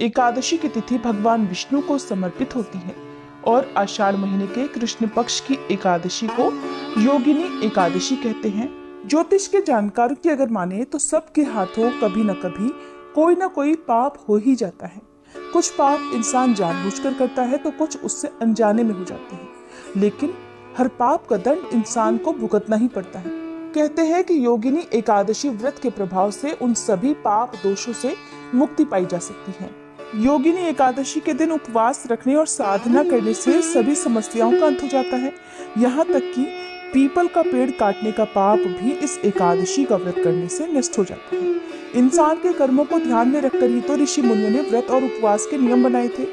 एकादशी की तिथि भगवान विष्णु को समर्पित होती है और आषाढ़ महीने के कृष्ण पक्ष की एकादशी को योगिनी एकादशी कहते हैं। ज्योतिष के जानकारों की अगर माने तो सबके हाथों कभी न कभी कोई ना कोई पाप हो ही जाता है। कुछ पाप इंसान जानबूझकर करता है तो कुछ उससे अनजाने में हो जाते हैं, लेकिन हर पाप का दंड इंसान को भुगतना ही पड़ता है। कहते हैं कि योगिनी एकादशी व्रत के प्रभाव से उन सभी पाप दोषों से मुक्ति पाई जा सकती है। योगिनी एकादशी के दिन उपवास रखने और साधना करने से सभी समस्याओं का अंत हो जाता है। यहाँ तक कि पीपल का पेड़ काटने का पाप भी इस एकादशी का व्रत करने से नष्ट हो जाता है। इंसान के कर्मों को ध्यान में रखकर ही तो ऋषि मुनियों ने व्रत और उपवास के नियम बनाए थे।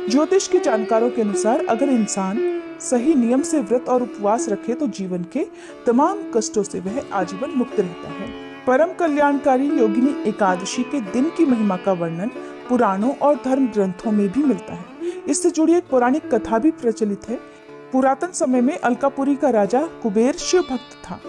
ज्योतिष के जानकारों के अनुसार अगर इंसान सही नियम से व्रत और उपवास रखे तो जीवन के तमाम कष्टों से वह आजीवन मुक्त रहता है। परम कल्याणकारी योगिनी एकादशी के दिन की महिमा का वर्णन पुराणों और धर्म ग्रंथों में भी मिलता है। इससे जुड़ी एक पौराणिक कथा भी प्रचलित है। पुरातन समय में अलकापुरी का राजा कुबेर शिव भक्त था।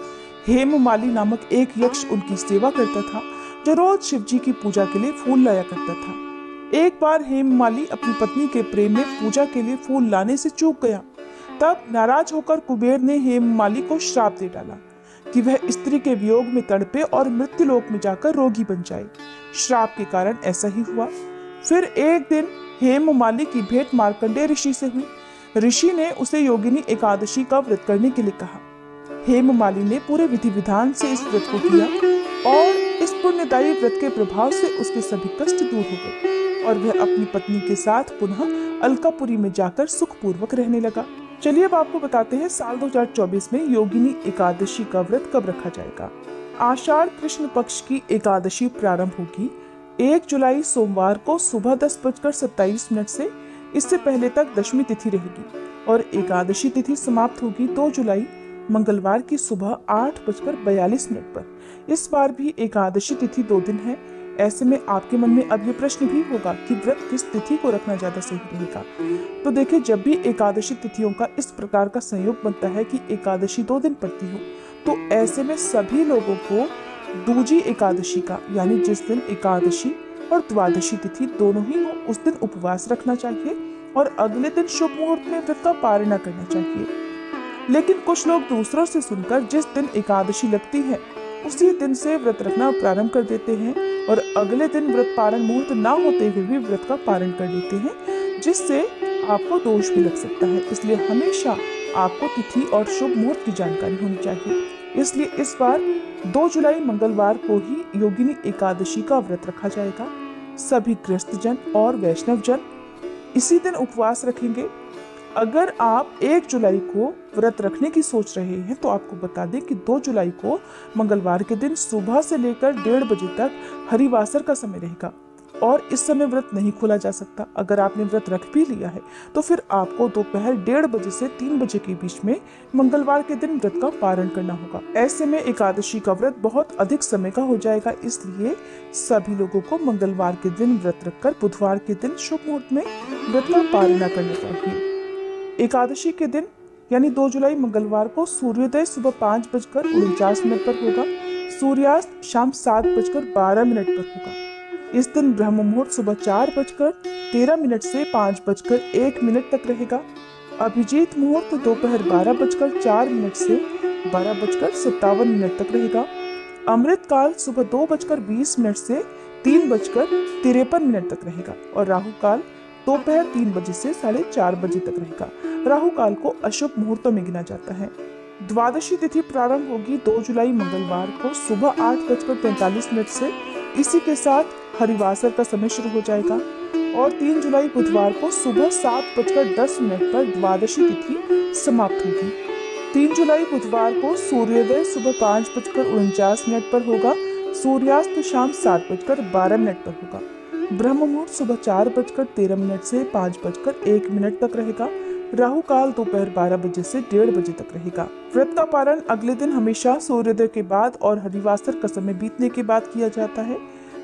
हेममाली नामक एक यक्ष उनकी सेवा करता था, जो रोज शिव जी की पूजा के लिए फूल लाया करता था। एक बार हेममाली अपनी पत्नी के प्रेम में पूजा के लिए फूल लाने से चूक गया। तब नाराज होकर कुबेर ने हेममाली को श्राप दे डाला कि वह स्त्री के वियोग में तड़पे और मृत्युलोक में जाकर रोगी बन जाए। श्राप के कारण ऐसा ही हुआ। फिर एक दिन हेममाली की भेंट मार्कंडेय ऋषि से हुई। ऋषि ने उसे योगिनी एकादशी का व्रत करने के लिए कहा। हेममाली ने पूरे विधि विधान से इस व्रत को किया और इस पुण्यदायी व्रत के प्रभाव से उसके सभी कष्ट दूर हो गए और वह अपनी पत्नी के साथ पुनः अलकापुरी में जाकर सुखपूर्वक रहने लगा। चलिए अब आपको बताते हैं साल 2024 में योगिनी एकादशी का व्रत कब रखा जाएगा। आषाढ़ कृष्ण पक्ष की एकादशी प्रारंभ होगी 1 जुलाई सोमवार को सुबह 10:27 से। इससे पहले तक दशमी तिथि रहेगी और एकादशी तिथि समाप्त होगी 2 जुलाई मंगलवार की सुबह 8:42 पर। इस बार भी एकादशी तिथि 2 दिन है। ऐसे में आपके मन में अब ये प्रश्न भी होगा कि व्रत किस तिथि को रखना ज्यादा सही रहेगा। तो देखिए, जब भी एकादशी तिथियों का इस प्रकार का संयोग बनता है कि एकादशी 2 दिन पड़ती हो, तो ऐसे में सभी लोगों को दूजी एकादशी का, यानी जिस दिन एकादशी और द्वादशी तिथि दोनों ही हो, उस दिन उपवास रखना चाहिए और अगले दिन शुभ मुहूर्त में व्रत का पारण करना चाहिए। लेकिन कुछ लोग दूसरों से सुनकर जिस दिन एकादशी लगती है उसी दिन से व्रत रखना प्रारंभ कर देते हैं और अगले दिन व्रत पारण मुहूर्त ना होते हुए भी व्रत का पारण कर लेते हैं, जिससे आपको दोष भी लग सकता है। इसलिए हमेशा आपको तिथि और शुभ मुहूर्त की जानकारी होनी चाहिए। इसलिए इस बार 2 जुलाई मंगलवार को ही योगिनी एकादशी का व्रत रखा जाएगा। सभी गृहस्थ जन और वैष्णव जन इसी दिन उपवास रखेंगे। अगर आप 1 जुलाई को व्रत रखने की सोच रहे हैं तो आपको बता दें कि 2 जुलाई को मंगलवार के दिन सुबह से लेकर 1:30 बजे तक हरिवासर का समय रहेगा और इस समय व्रत नहीं खोला जा सकता। अगर आपने व्रत रख भी लिया है तो फिर आपको दोपहर 1:30 बजे से 3 बजे के बीच में मंगलवार के दिन व्रत का पारण करना होगा। ऐसे में एकादशी का व्रत बहुत अधिक समय का हो जाएगा। इसलिए सभी लोगों को मंगलवार के दिन व्रत रखकर बुधवार के दिन शुभ मुहूर्त में व्रत का पारण करना चाहिए। एकादशी के दिन यानी 2 जुलाई मंगलवार को सूर्योदय सुबह 5:49 पर होगा। सूर्यास्त शाम 7:12 पर होगा। इस दिन ब्रह्म मुहूर्त सुबह 4:13 से 5:01 तक रहेगा। अभिजीत मुहूर्त दोपहर 12:04 से 12:57 तक रहेगा। अमृत काल सुबह 2:20 से 3:53 तक रहेगा और राहु काल दोपहर 3 बजे से 4:30 बजे तक रहेगा। राहु काल को अशुभ मुहूर्तों में गिना जाता है। द्वादशी तिथि प्रारंभ होगी 2 जुलाई मंगलवार को सुबह 8:45 से। इसी के साथ हरिवासर का समय शुरू हो जाएगा और 3 जुलाई बुधवार को सुबह 7:10 पर द्वादशी तिथि समाप्त होगी। 3 जुलाई बुधवार को सूर्योदय सुबह 5:49 पर होगा। सूर्यास्त शाम 7:12 पर होगा। ब्रह्म मुहूर्त सुबह 4:13 से 5:01 तक रहेगा। राहु काल दोपहर 12 बजे से 1:30 बजे तक रहेगा। व्रत का पारण अगले दिन हमेशा सूर्योदय के बाद और हरिवासर का समय बीतने के बाद किया जाता है।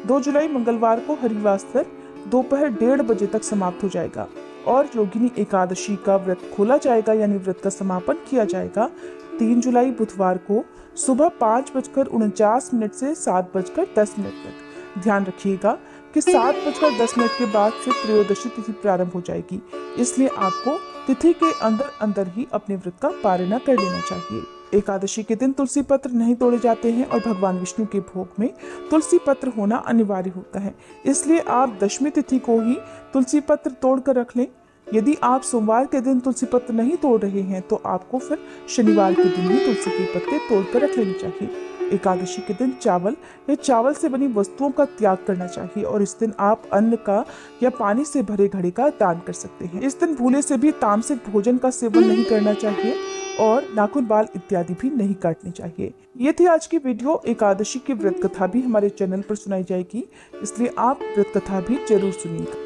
2 जुलाई मंगलवार को हरिवासर दोपहर 1:30 बजे तक समाप्त हो जाएगा और योगिनी एकादशी का व्रत खोला जाएगा, यानी व्रत का समापन किया जाएगा 3 जुलाई बुधवार को सुबह 5:49 से 7:10 तक। ध्यान रखिएगा कि 7:10 के बाद से त्रयोदशी तिथि प्रारंभ हो जाएगी, इसलिए आपको तिथि के अंदर अंदर ही अपने व्रत का पारण कर लेना चाहिए। एकादशी के दिन तुलसी पत्र नहीं तोड़े जाते हैं और भगवान विष्णु के भोग में तुलसी पत्र होना अनिवार्य होता है, इसलिए आप दशमी तिथि को ही तुलसी पत्र तोड़ कर रख लें। यदि आप सोमवार के दिन तुलसी पत्र नहीं तोड़ रहे हैं तो आपको फिर शनिवार के दिन ही तुलसी के पत्ते तोड़ कर रख लेने चाहिए। एकादशी के दिन चावल या चावल से बनी वस्तुओं का त्याग करना चाहिए और इस दिन आप अन्न का या पानी से भरे घड़े का दान कर सकते हैं। इस दिन भूले से भी तामसिक भोजन का सेवन नहीं करना चाहिए और नाखून बाल इत्यादि भी नहीं काटने चाहिए। ये थी आज की वीडियो। एकादशी की व्रत कथा भी हमारे चैनल पर सुनाई जाएगी, इसलिए आप व्रत कथा भी जरूर सुनिएगा।